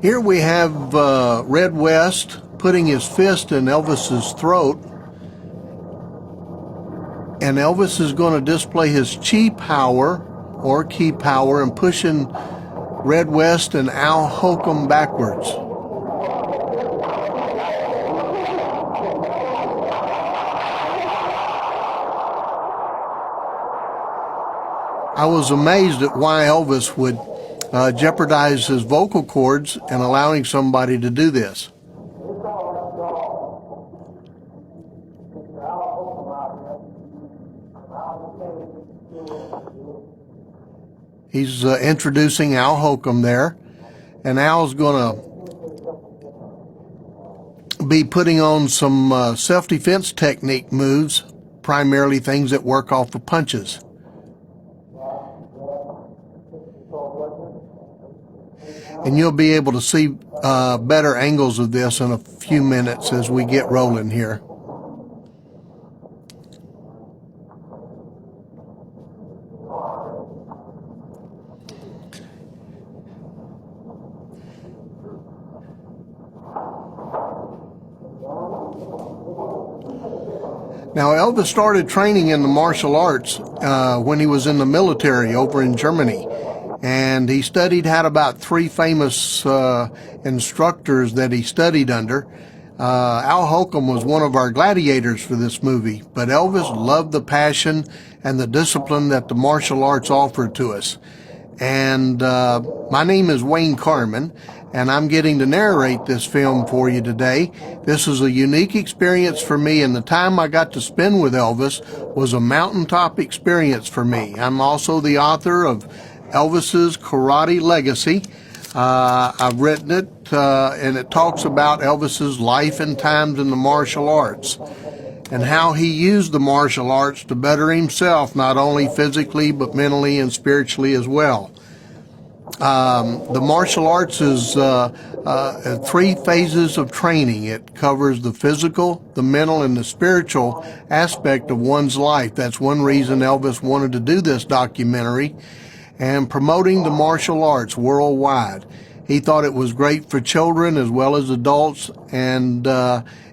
Here we have Red West putting his fist in Elvis's throat, and Elvis is going to display his chi power or key power and pushing Red West and Al Holcomb backwards. I was amazed at why Elvis would jeopardize his vocal cords and allowing somebody to do this. He's introducing Al Holcomb there, and Al's going to be putting on some self-defense technique moves, primarily things that work off of punches. And you'll be able to see better angles of this in a few minutes as we get rolling here. Now, Elvis started training in the martial arts when he was in the military over in Germany. And he studied, had about 3 famous instructors that he studied under. Al Holcomb was one of our gladiators for this movie, but Elvis loved the passion and the discipline that the martial arts offered to us. And my name is Wayne Carman, and I'm getting to narrate this film for you today. This is a unique experience for me, and the time I got to spend with Elvis was a mountaintop experience for me. I'm also the author of Elvis's Karate Legacy. I've written it, and it talks about Elvis's life and times in the martial arts and how he used the martial arts to better himself, not only physically but mentally and spiritually as well. The martial arts is 3 phases of training. It covers the physical, the mental, and the spiritual aspect of one's life. That's one reason Elvis wanted to do this documentary, and promoting the martial arts worldwide. He thought it was great for children as well as adults, and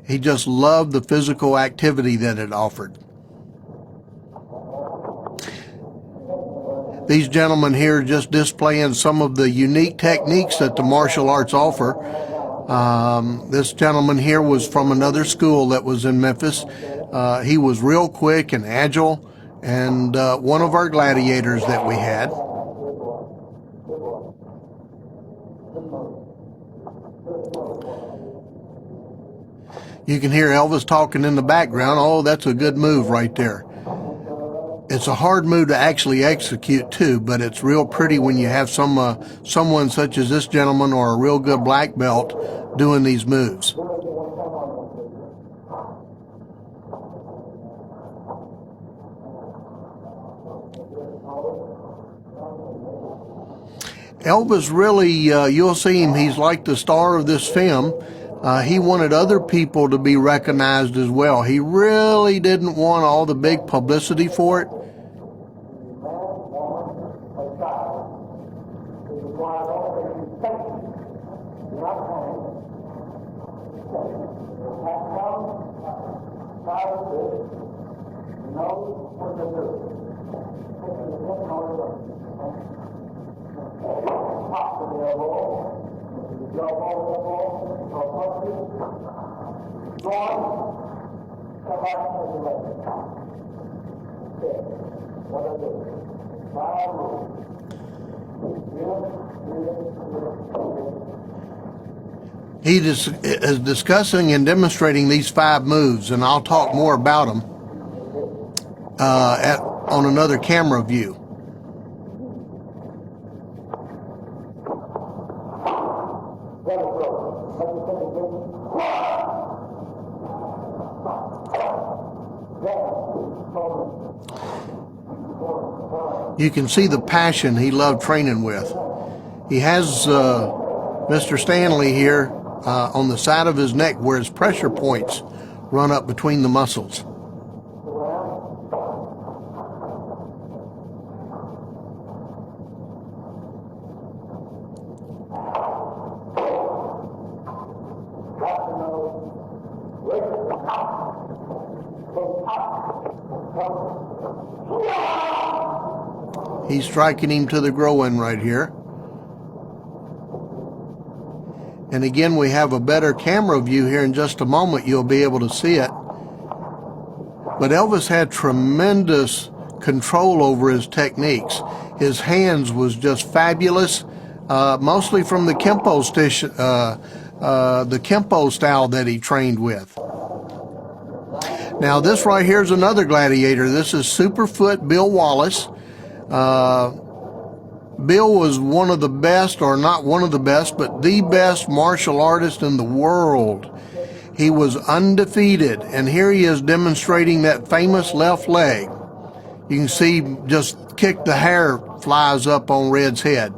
he just loved the physical activity that it offered. These gentlemen here just displaying some of the unique techniques that the martial arts offer. This gentleman here was from another school that was in Memphis. He was real quick and agile, and one of our gladiators that we had. You can hear Elvis talking in the background. Oh, that's a good move right there. It's a hard move to actually execute too, but it's real pretty when you have someone such as this gentleman or a real good black belt doing these moves. Elvis really, you'll see him, he's like the star of this film. He wanted other people to be recognized as well. He really didn't want all the big publicity for it. He is discussing and demonstrating these 5 moves, and I'll talk more about them on another camera view. You can see the passion he loved training with. He has Mr. Stanley here on the side of his neck where his pressure points run up between the muscles. He's striking him to the groin right here. And again, we have a better camera view here. In just a moment, you'll be able to see it. But Elvis had tremendous control over his techniques. His hands was just fabulous, mostly from the Kenpo style that he trained with. Now this right here is another gladiator. This is Superfoot Bill Wallace. Bill was one of the best, or not one of the best, but the best martial artist in the world. He was undefeated, and here he is demonstrating that famous left leg. You can see just kick, the hair flies up on Red's head.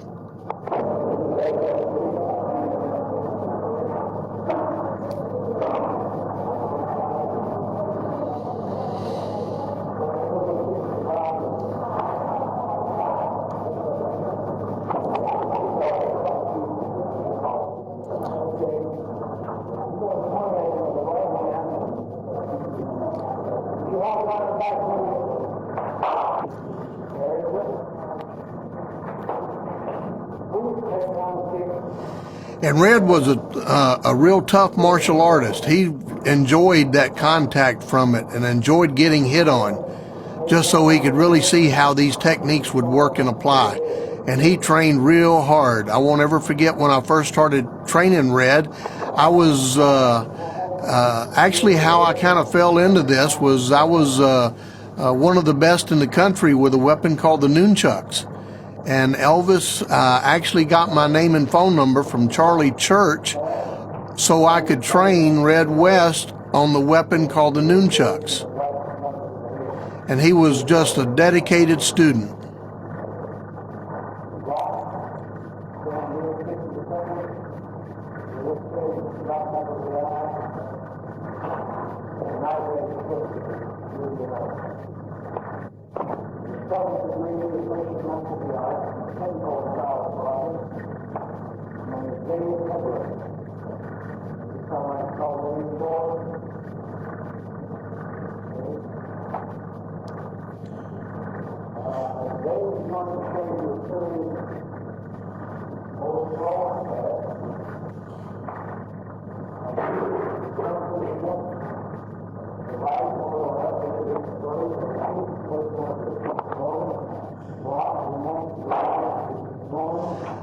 And Red was a real tough martial artist. He enjoyed that contact from it and enjoyed getting hit on, just so he could really see how these techniques would work and apply. And he trained real hard. I won't ever forget when I first started training Red. I was actually, how I kind of fell into this was I was one of the best in the country with a weapon called the nunchucks. And Elvis actually got my name and phone number from Charlie Church so I could train Red West on the weapon called the nunchucks. And he was just a dedicated student.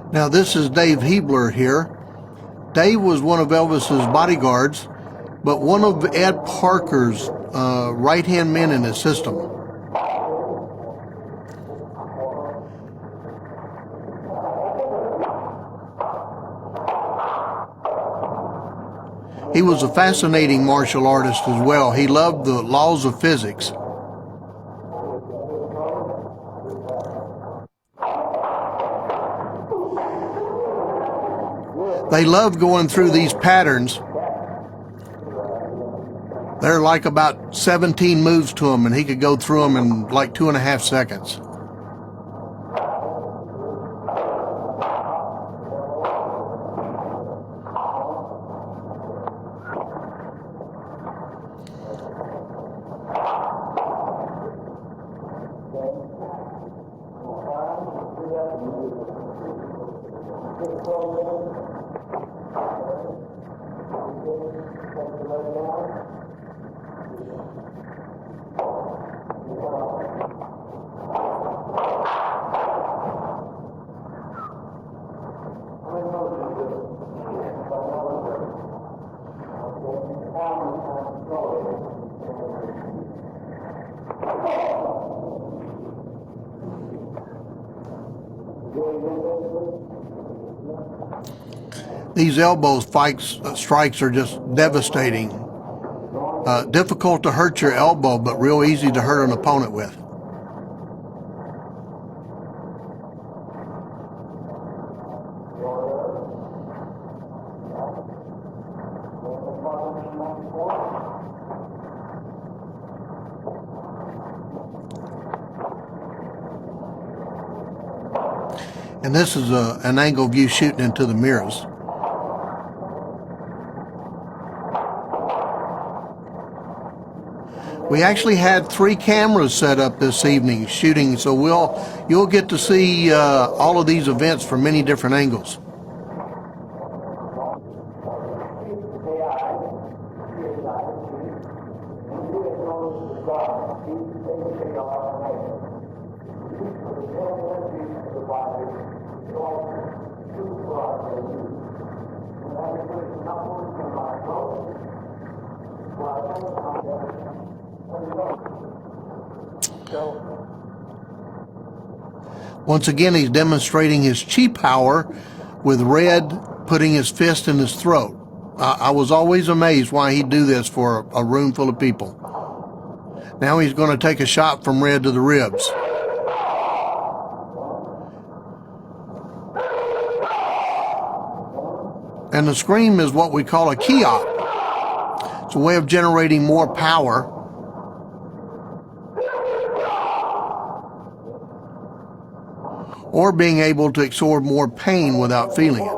Now this is Dave Hebler here. Dave was one of Elvis's bodyguards, but one of Ed Parker's right-hand men in his system. He was a fascinating martial artist as well. He loved the laws of physics. They love going through these patterns. They're like about 17 moves to him, and he could go through them in like 2.5 seconds. These elbow strikes are just devastating. Difficult to hurt your elbow, but real easy to hurt an opponent with. And this is an angle view shooting into the mirrors. We actually had 3 cameras set up this evening shooting, so you'll get to see all of these events from many different angles. Once again, he's demonstrating his chi power with Red putting his fist in his throat. I was always amazed why he'd do this for a room full of people. Now he's going to take a shot from Red to the ribs. And the scream is what we call a ki-op. It's a way of generating more power. Or being able to absorb more pain without feeling it.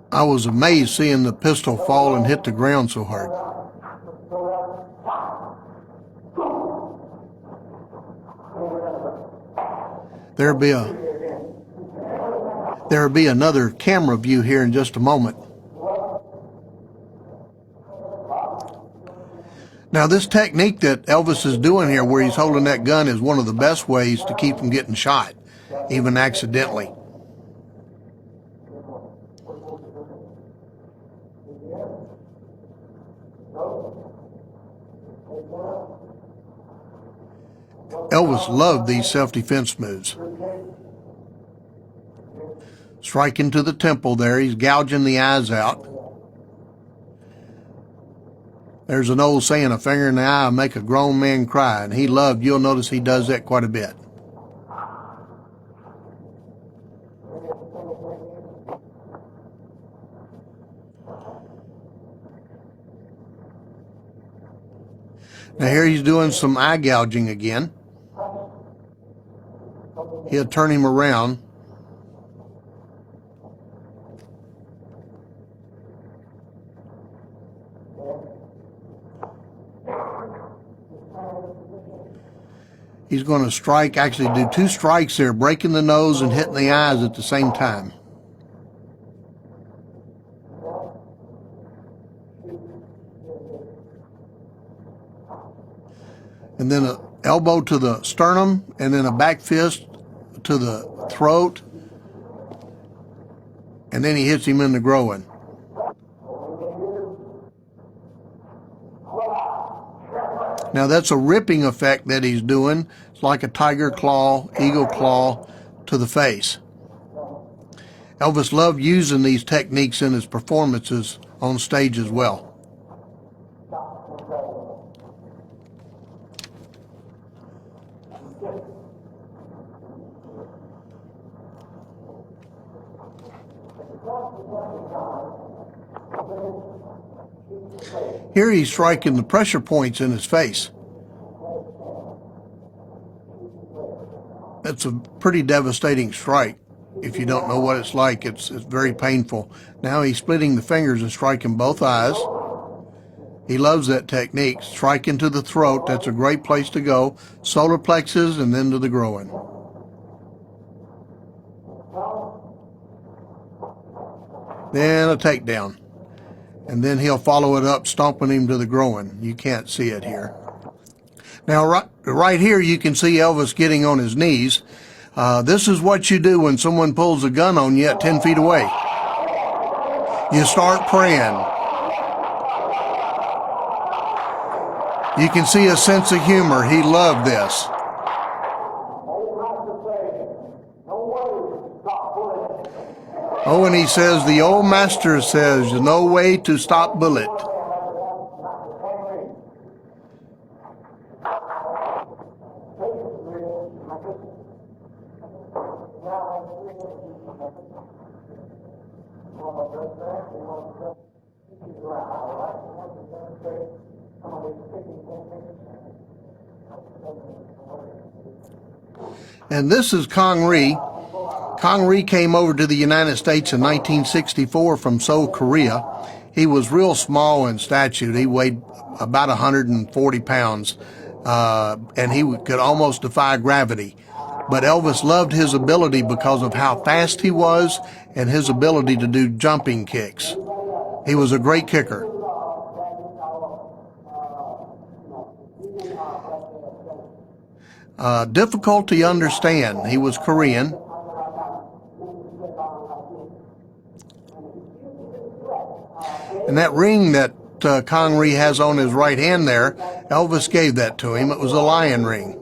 I was amazed seeing the pistol fall and hit the ground so hard. There'll be another camera view here in just a moment. Now, this technique that Elvis is doing here, where he's holding that gun, is one of the best ways to keep him getting shot, even accidentally. Elvis loved these self-defense moves. Striking to the temple there, he's gouging the eyes out. There's an old saying, a finger in the eye will make a grown man cry, and you'll notice he does that quite a bit. Now here he's doing some eye gouging again. He'll turn him around. He's going to strike, actually do 2 strikes there, breaking the nose and hitting the eyes at the same time. And then an elbow to the sternum, and then a back fist to the throat, and then he hits him in the groin. Now that's a ripping effect that he's doing. It's like a tiger claw, eagle claw to the face. Elvis loved using these techniques in his performances on stage as well. Here he's striking the pressure points in his face. That's a pretty devastating strike. If you don't know what it's like, it's very painful. Now he's splitting the fingers and striking both eyes. He loves that technique. Striking to the throat, that's a great place to go. Solar plexus and then to the groin. Then a takedown. And then he'll follow it up, stomping him to the groin. You can't see it here. Now, right here, you can see Elvis getting on his knees. This is what you do when someone pulls a gun on you at 10 feet away. You start praying. You can see a sense of humor. He loved this. Oh, and he says, the old master says, no way to stop bullet. And this is Kong Ri. Kong Ri came over to the United States in 1964 from Seoul, Korea. He was real small in stature. He weighed about 140 pounds, and he could almost defy gravity. But Elvis loved his ability because of how fast he was and his ability to do jumping kicks. He was a great kicker. Difficult to understand. He was Korean. And that ring that Kong Ri has on his right hand there, Elvis gave that to him. It was a lion ring.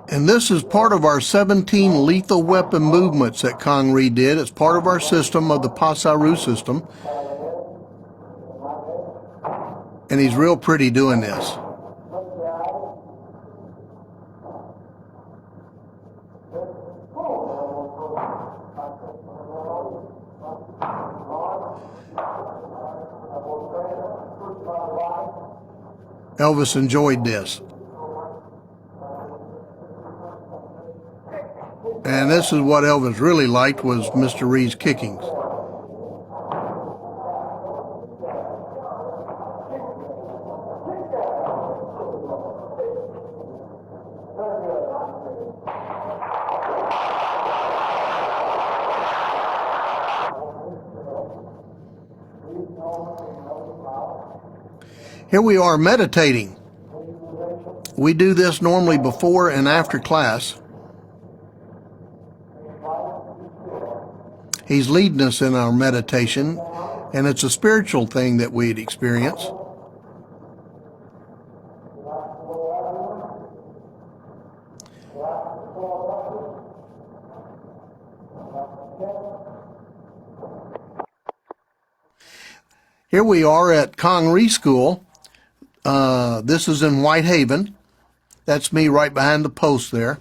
And this is part of our 17 lethal weapon movements that Kong Ri did. It's part of our system of the Pasaru system. And he's real pretty doing this. Elvis enjoyed this. And this is what Elvis really liked, was Mr. Ri's kickings. Here we are meditating. We do this normally before and after class. He's leading us in our meditation, and it's a spiritual thing that we'd experience. Here we are at Kong Ri School. This is in Whitehaven. That's me right behind the post there.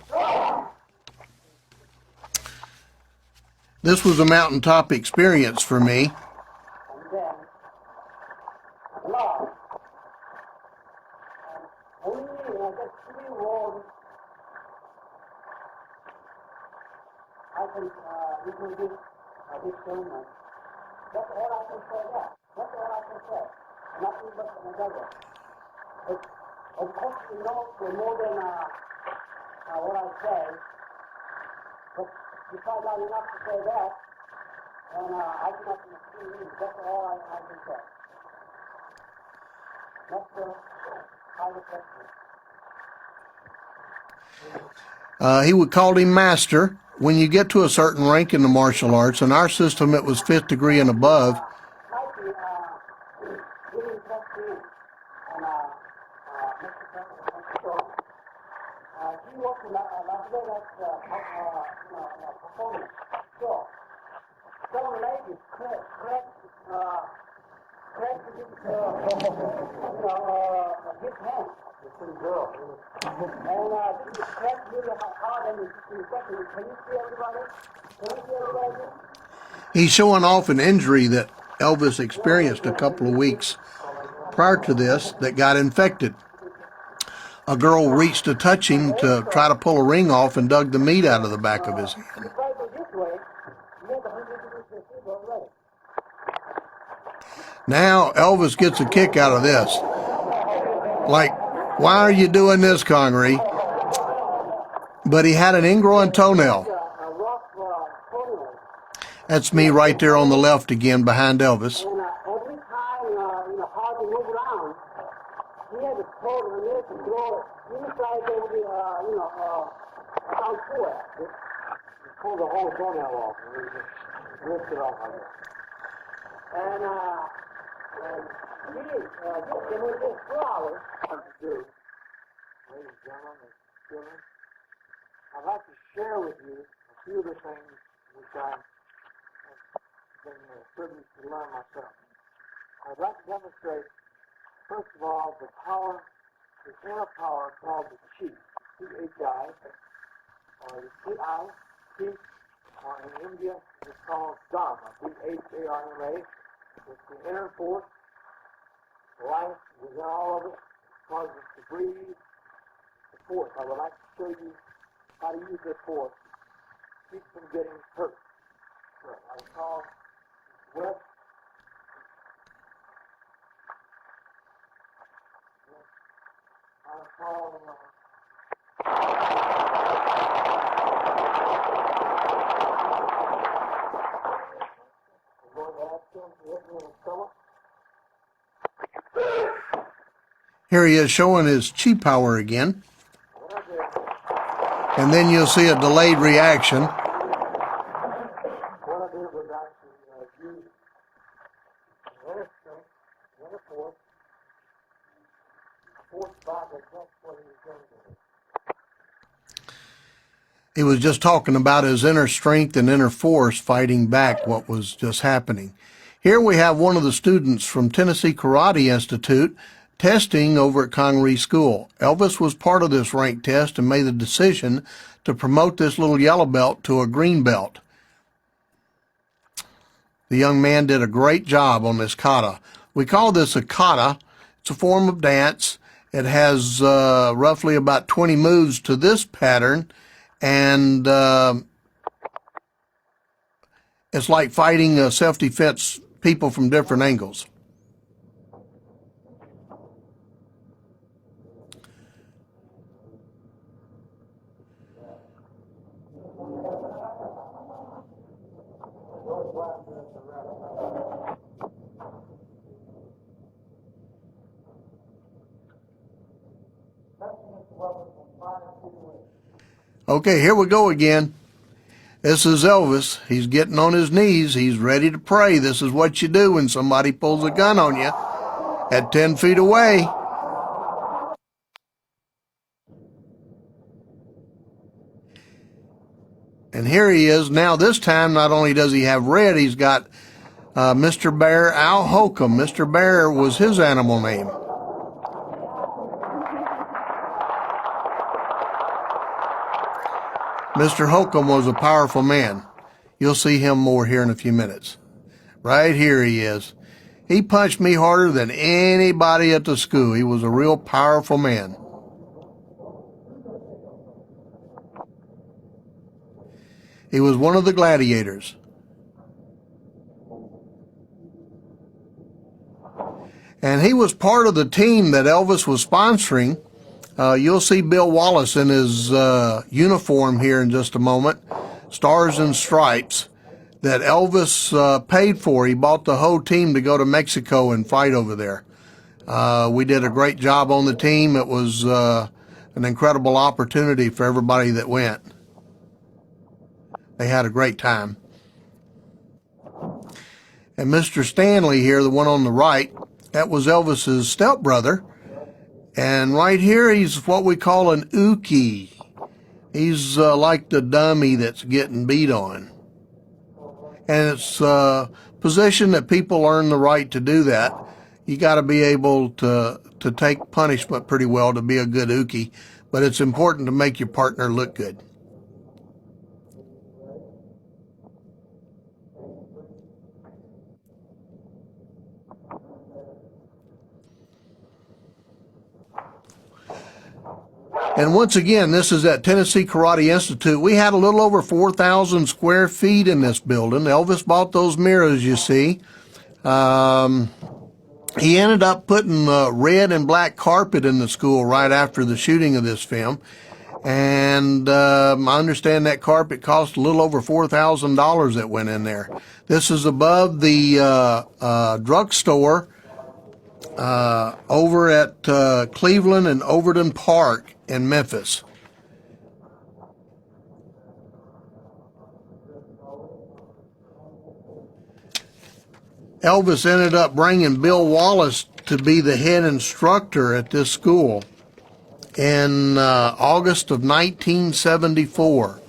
This was a mountaintop experience for me. Of course, you know, more than what I say, but if I'm not enough to say that, then I cannot see you. That's all I can say. That's the kind of question. He would call him master. When you get to a certain rank in the martial arts, in our system it was 5th degree and above. He's showing off an injury that Elvis experienced a couple of weeks prior to this that got infected. a girl reached to touch him to try to pull a ring off and dug the meat out of the back of his hand. If I go this way, you have to introduce the people already. Now Elvis gets a kick out of this. Like, why are you doing this, Connery? But he had an ingrowing toenail. A rough toenail. That's me right there on the left again behind Elvis. And every time, hard to move around, he had to pull the nail to throw it inside over the, down to it. He pulled the whole toenail off and he just ripped it off like that. And there was this flower. What to do, ladies and gentlemen and children, I'd like to share with you a few of the things which I've been privileged to learn myself. I'd like to demonstrate, first of all, the power, the inner power called the chi, C-H-I, or the T-I, chi, or in India it's called Dharma, D-H-A-R-M-A. It's the inner force, life within all of it, causes us to breathe. The force, I would like to show you how to use this force to keep from getting hurt. So I call breath. I call I'm going to ask him to hit me in the stomach. Here he is showing his chi power again. And then you'll see a delayed reaction. What I did was actually use the inner strength, the inner force back against what he was going to do. He was just talking about his inner strength and inner force fighting back what was just happening. Here we have one of the students from Tennessee Karate Institute testing over at Connery School. Elvis was part of this rank test and made the decision to promote this little yellow belt to a green belt. The young man did a great job on this kata. We call this a kata. It's a form of dance. It has roughly about 20 moves to this pattern, and it's like fighting self-defense people from different angles. Okay, here we go again. This is Elvis. He's getting on his knees. He's ready to pray. This is what you do when somebody pulls a gun on you at 10 feet away. And here he is. Now this time, not only does he have red, he's got Mr. Bear, Al Holcomb. Mr. Bear was his animal name. Mr. Holcomb was a powerful man. You'll see him more here in a few minutes. Right here he is. He punched me harder than anybody at the school. He was a real powerful man. He was one of the gladiators. And he was part of the team that Elvis was sponsoring. You'll see Bill Wallace in his uniform here in just a moment. Stars and Stripes that Elvis paid for. He bought the whole team to go to Mexico and fight over there. We did a great job on the team. It was an incredible opportunity for everybody that went. They had a great time. And Mr. Stanley here, the one on the right, that was Elvis's stepbrother. And right here, he's what we call an uke. He's like the dummy that's getting beat on. And it's a position that people earn the right to do that. You got to be able to take punishment pretty well to be a good uke. But it's important to make your partner look good. And once again, this is at Tennessee Karate Institute. We had a little over 4,000 square feet in this building. Elvis bought those mirrors, you see. He ended up putting red and black carpet in the school right after the shooting of this film. And I understand that carpet cost a little over $4,000 that went in there. This is above the drugstore over at Cleveland and Overton Park in Memphis. Elvis ended up bringing Bill Wallace to be the head instructor at this school in August of 1974.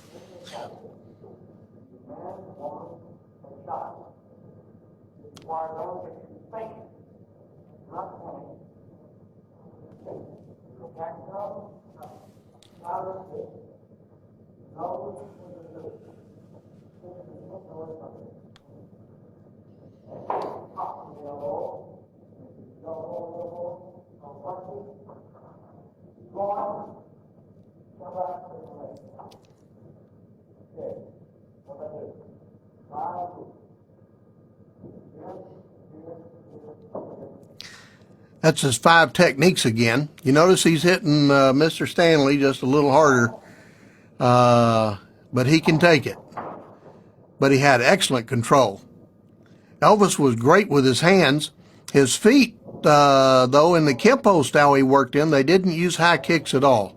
That's his 5 techniques again. You notice he's hitting Mr. Stanley just a little harder, but he can take it. But he had excellent control. Elvis was great with his hands. His feet, though, in the Kenpo style he worked in, they didn't use high kicks at all.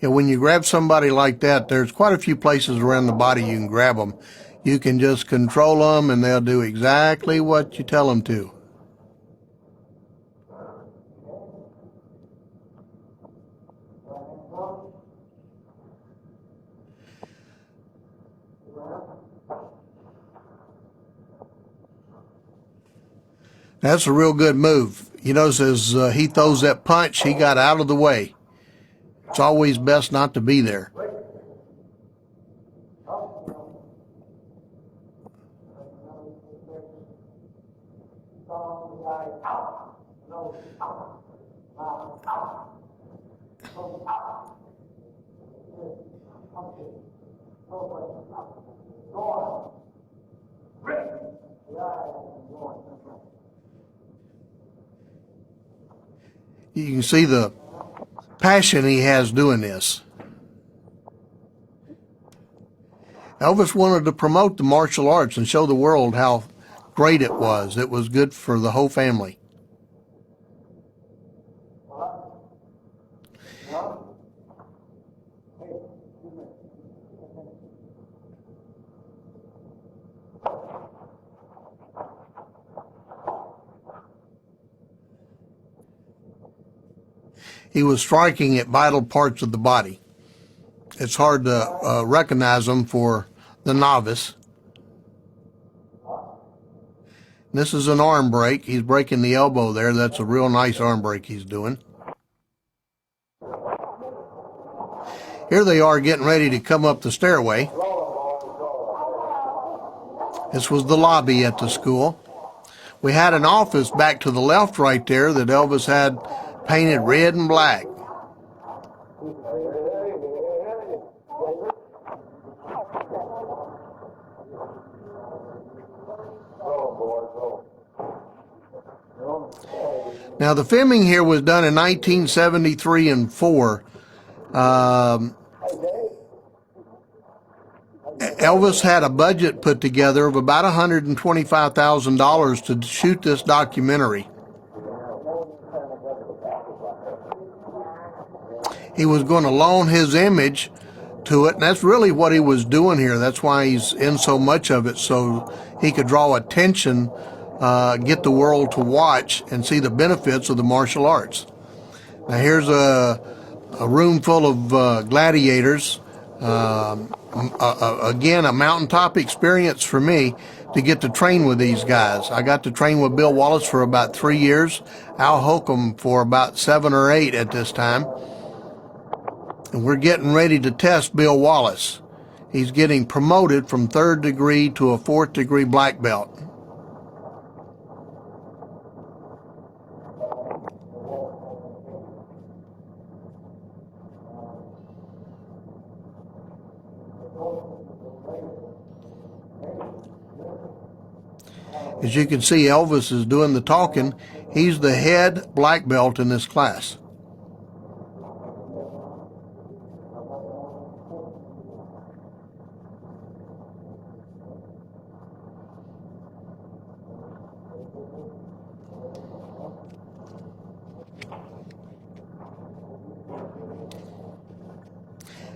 And when you grab somebody like that, there's quite a few places around the body you can grab them. You can just control them, and they'll do exactly what you tell them to. That's a real good move. You notice as he throws that punch, he got out of the way. It's always best not to be there. You can see the passion he has doing this. Elvis wanted to promote the martial arts and show the world how great it was. It was good for the whole family. He was striking at vital parts of the body. It's hard to recognize them for the novice. This is an arm break. He's breaking the elbow there. That's a real nice arm break he's doing. Here they are getting ready to come up the stairway. This was the lobby at the school. We had an office back to the left right there that Elvis had painted red and black. Now the filming here was done in 1973 and 4. Elvis had a budget put together of about $125,000 to shoot this documentary. He was going to loan his image to it, and that's really what he was doing here. That's why he's in so much of it, so he could draw attention, get the world to watch and see the benefits of the martial arts. Now here's a room full of gladiators. Again, a mountaintop experience for me to get to train with these guys. I got to train with Bill Wallace for about 3 years, Al Holcomb for about 7 or 8 at this time. And we're getting ready to test Bill Wallace. He's getting promoted from 3rd degree to a 4th degree black belt. As you can see, Elvis is doing the talking. He's the head black belt in this class.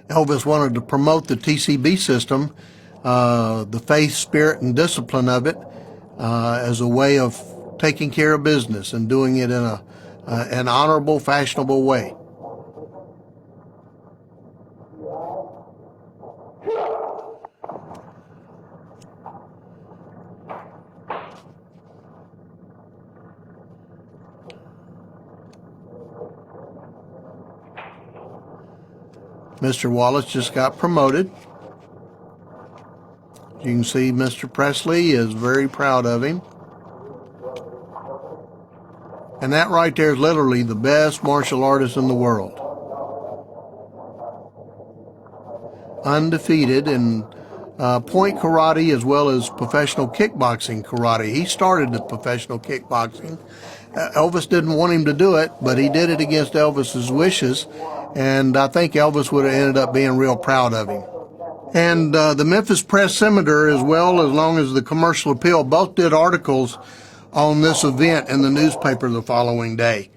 Elvis wanted to promote the TCB system, the faith, spirit, and discipline of it, as a way of taking care of business and doing it in an honorable, fashionable way. Mr. Wallace just got promoted. You can see Mr. Presley is very proud of him. And that right there is literally the best martial artist in the world. Undefeated in point karate as well as professional kickboxing karate. He started the professional kickboxing. Elvis didn't want him to do it, but he did it against Elvis's wishes. And I think Elvis would have ended up being real proud of him. And the Memphis Press-Scimitar, as well as long as the Commercial Appeal, both did articles on this event in the newspaper the following day.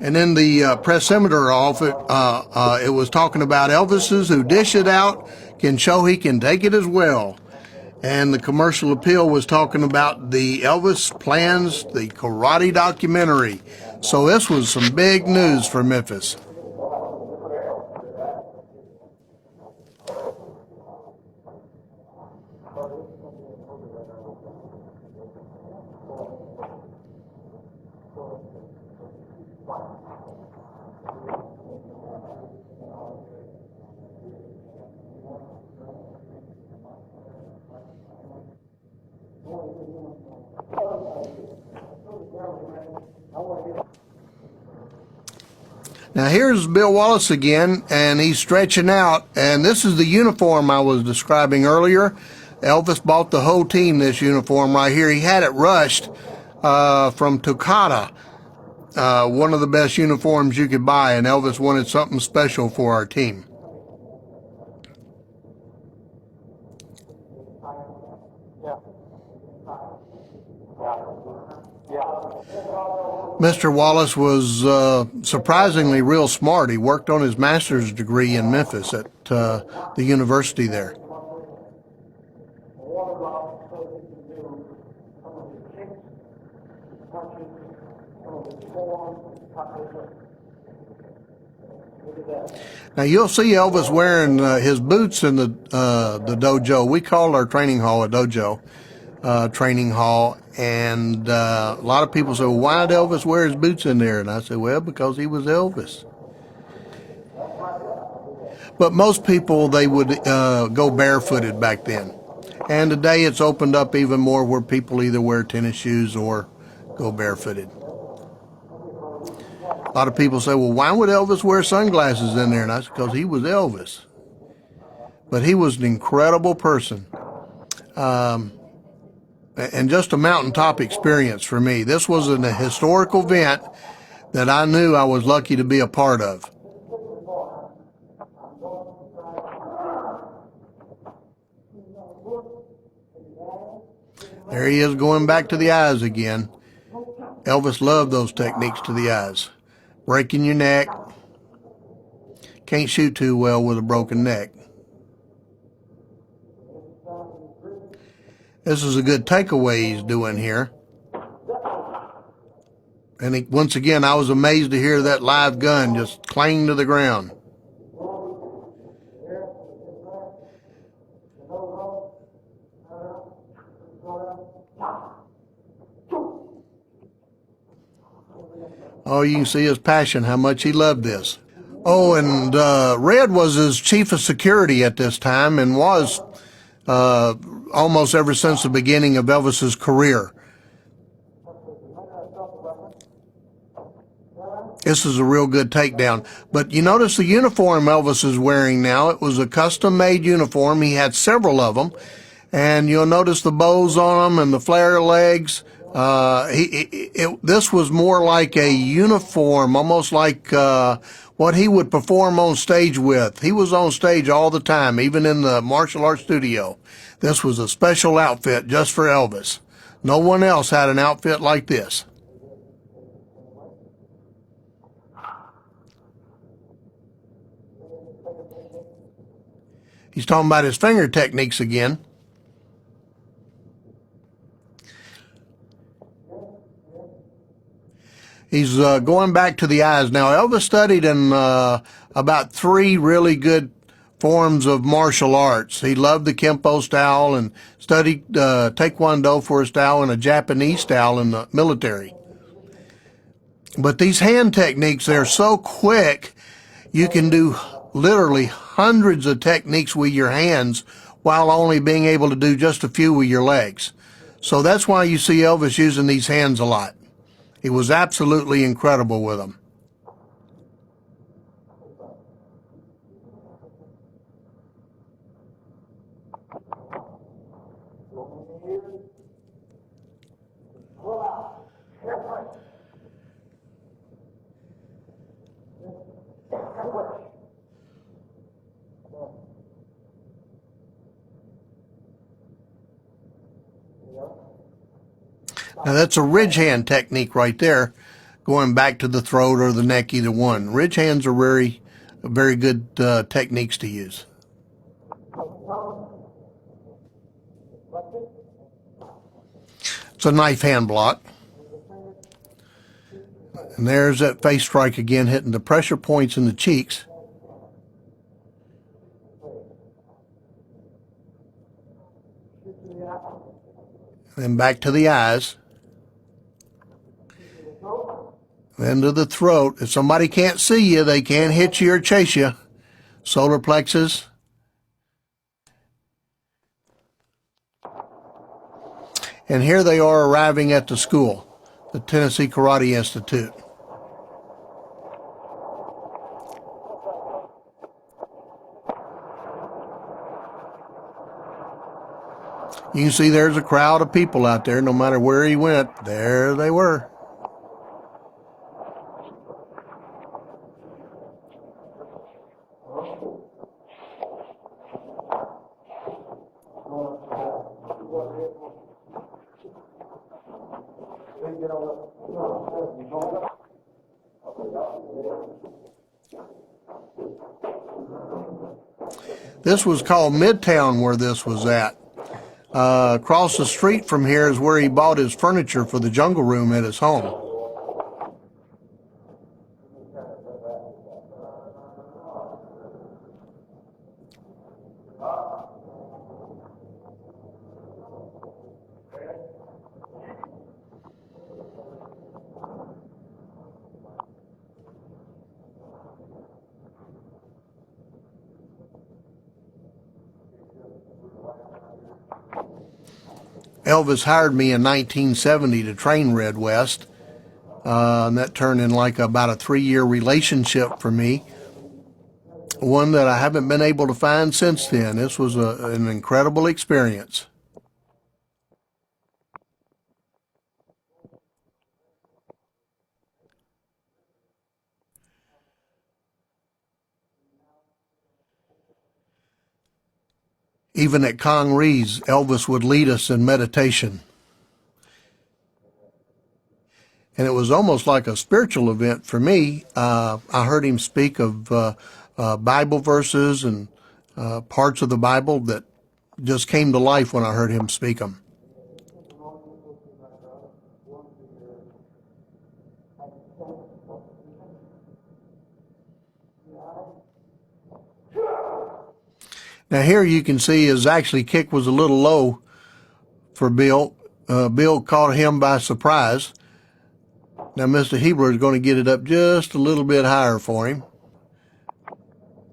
And in the Press-Scimitar office, it was talking about Elvis's who dish it out can show he can take it as well. And the Commercial Appeal was talking about the Elvis Plans, the karate documentary. So this was some big news for Memphis. Now here's Bill Wallace again, and he's stretching out, and this is the uniform I was describing earlier. Elvis bought the whole team this uniform right here. He had it rushed from Tokata, one of the best uniforms you could buy, and Elvis wanted something special for our team. Mr. Wallace was surprisingly real smart. He worked on his master's degree in Memphis at the university there. Now you'll see Elvis wearing his boots in the dojo. We call our training hall a dojo training hall, and a lot of people say, well, why did Elvis wear his boots in there? And I say, well, because he was Elvis. But most people, they would go barefooted back then. And today it's opened up even more where people either wear tennis shoes or go barefooted. A lot of people say, well, why would Elvis wear sunglasses in there? And I said, because he was Elvis. But he was an incredible person. And just a mountaintop experience for me. This was a historical event that I knew I was lucky to be a part of. There he is going back to the eyes again. Elvis loved those techniques to the eyes. Breaking your neck, can't shoot too well with a broken neck. This is a good takeaway he's doing here. And once again, I was amazed to hear that live gun just clang to the ground. Oh, you can see his passion, how much he loved this. Oh, and Red was his chief of security at this time and was almost ever since the beginning of Elvis's career. This is a real good takedown. But you notice the uniform Elvis is wearing now. It was a custom-made uniform. He had several of them. And you'll notice the bows on them and the flare legs. This was more like a uniform, almost like what he would perform on stage with. He was on stage all the time, even in the martial arts studio. This was a special outfit just for Elvis. No one else had an outfit like this. He's talking about his finger techniques again. He's going back to the eyes. Now, Elvis studied in about 3 really good forms of martial arts. He loved the Kenpo style and studied Taekwondo for a style and a Japanese style in the military. But these hand techniques, they're so quick, you can do literally hundreds of techniques with your hands while only being able to do just a few with your legs. So that's why you see Elvis using these hands a lot. He was absolutely incredible with them. Now that's a ridge hand technique right there, going back to the throat or the neck, either one. Ridge hands are very good techniques to use. It's a knife hand block. And there's that face strike again, hitting the pressure points in the cheeks. Then back to the eyes. Then to the throat. If somebody can't see you, they can't hit you or chase you. Solar plexus. And here they are arriving at the school, the Tennessee Karate Institute. You can see there's a crowd of people out there. No matter where he went, there they were. This was called Midtown, where this was at. Across the street from here is where he bought his furniture for the jungle room at his home. Elvis hired me in 1970 to train Red West, and that turned in like about a 3-year relationship for me, one that I haven't been able to find since then. This was an incredible experience. Even at Kong Ree's, Elvis would lead us in meditation. And it was almost like a spiritual event for me. I heard him speak of Bible verses and parts of the Bible that just came to life when I heard him speak them. Now here you can see his actually kick was a little low for Bill. Bill caught him by surprise. Now Mr. Hebler is going to get it up just a little bit higher for him.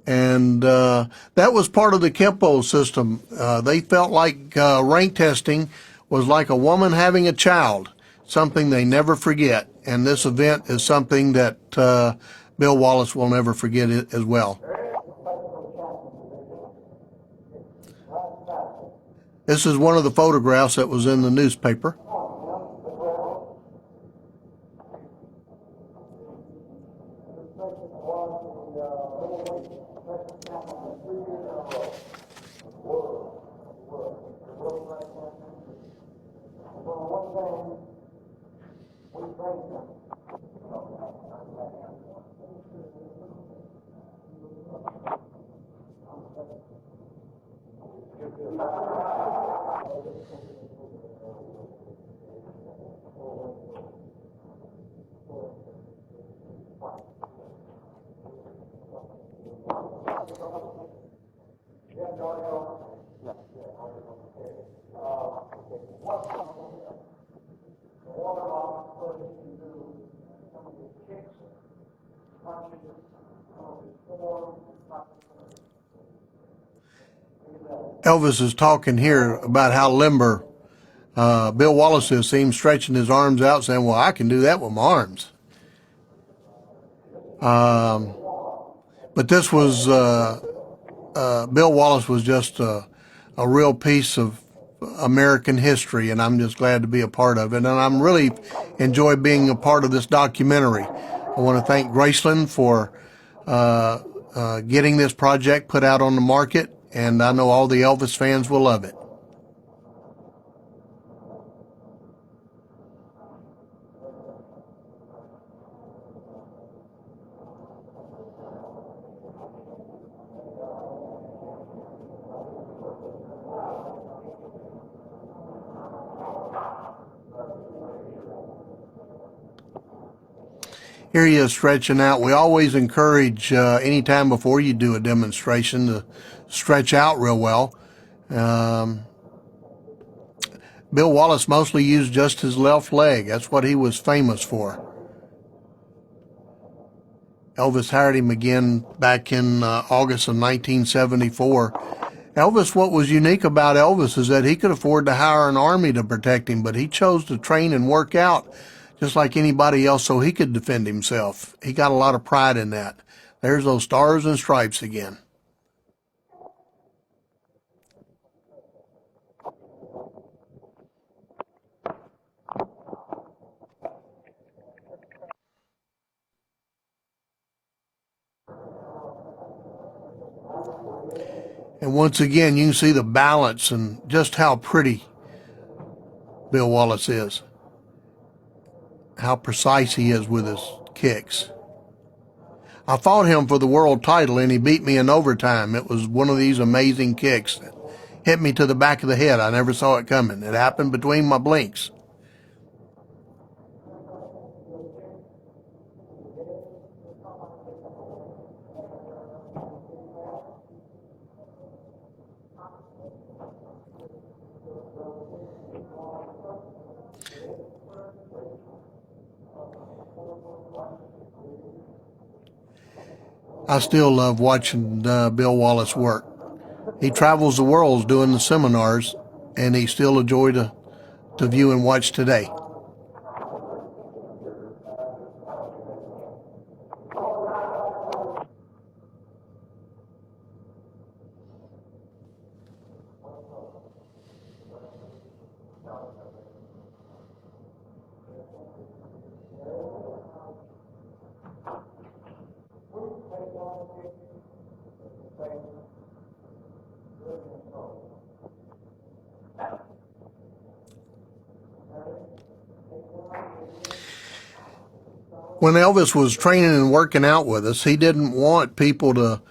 And that was part of the Kenpo system. They felt like rank testing was like a woman having a child, something they never forget. And this event is something that Bill Wallace will never forget it as well. This is one of the photographs that was in the newspaper. Elvis is talking here about how limber Bill Wallace is. See him stretching his arms out, saying, well, I can do that with my arms. But this was, Bill Wallace was just a real piece of American history, and I'm just glad to be a part of it. And I'm really enjoy being a part of this documentary. I want to thank Graceland for getting this project put out on the market, and I know all the Elvis fans will love it. Here he is stretching out. We always encourage anytime before you do a demonstration to stretch out real well. Bill Wallace mostly used just his left leg. That's what he was famous for. Elvis hired him again back in August of 1974. Elvis, what was unique about Elvis is that he could afford to hire an army to protect him, but he chose to train and work out just like anybody else so he could defend himself. He got a lot of pride in that. There's those stars and stripes again. And once again, you can see the balance and just how pretty Bill Wallace is. How precise he is with his kicks. I fought him for the world title, and he beat me in overtime. It was one of these amazing kicks that hit me to the back of the head. I never saw it coming. It happened between my blinks. I still love watching Bill Wallace work. He travels the world doing the seminars, and he's still a joy to view and watch today. When Elvis was training and working out with us, he didn't want people to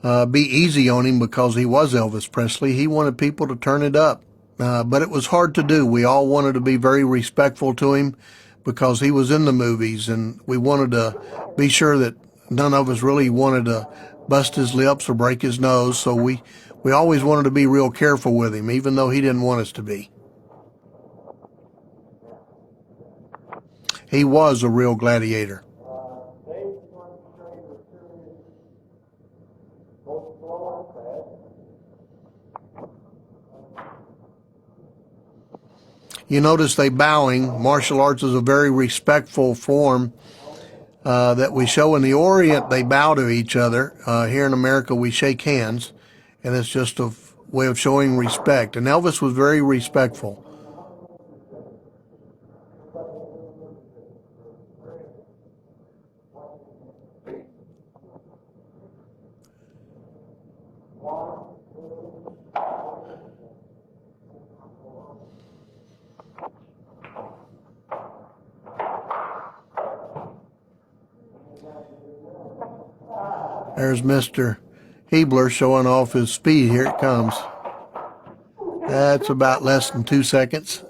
be easy on him because he was Elvis Presley. He wanted people to turn it up. But it was hard to do. We all wanted to be very respectful to him because he was in the movies, and we wanted to be sure that none of us really wanted to bust his lips or break his nose. So we always wanted to be real careful with him, even though he didn't want us to be. He was a real gladiator. You notice they bowing. Martial arts is a very respectful form that we show. In the Orient, they bow to each other. Here in America, we shake hands, and it's just a way of showing respect. And Elvis was very respectful. There's Mr. Hebler showing off his speed. Here it comes. That's about less than 2 seconds.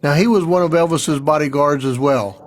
Now, he was one of Elvis's bodyguards as well.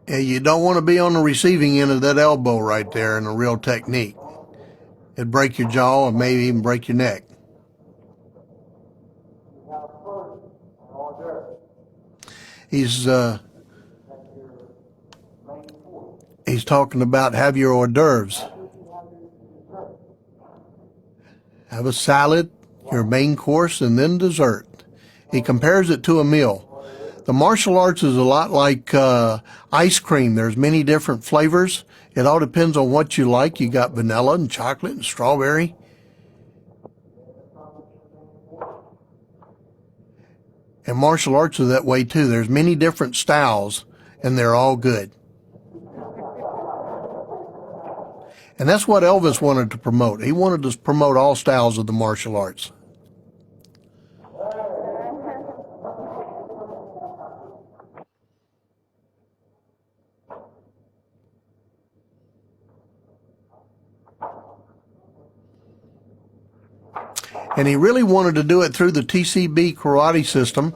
Yeah, you don't want to be on the receiving end of that elbow right there in a real technique. It'd break your jaw and maybe even break your neck. He's talking about have your hors d'oeuvres. Have a salad, your main course, and then dessert. He compares it to a meal. The martial arts is a lot like ice cream. There's many different flavors. It all depends on what you like. You got vanilla and chocolate and strawberry. And martial arts are that way too. There's many different styles, and they're all good. And that's what Elvis wanted to promote. He wanted to promote all styles of the martial arts. And he really wanted to do it through the TCB karate system,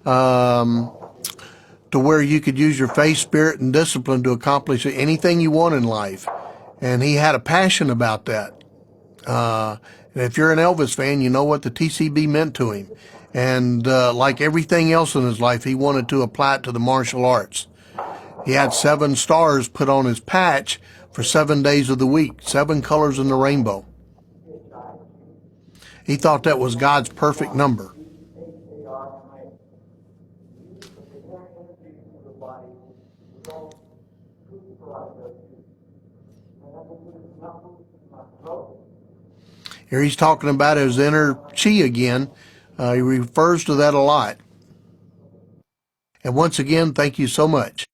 to where you could use your faith, spirit, and discipline to accomplish anything you want in life. And he had a passion about that. And if you're an Elvis fan, you know what the TCB meant to him. And like everything else in his life, he wanted to apply it to the martial arts. He had 7 stars put on his patch for 7 days of the week, 7 colors in the rainbow. He thought that was God's perfect number. Here he's talking about his inner chi again. He refers to that a lot. And once again, thank you so much.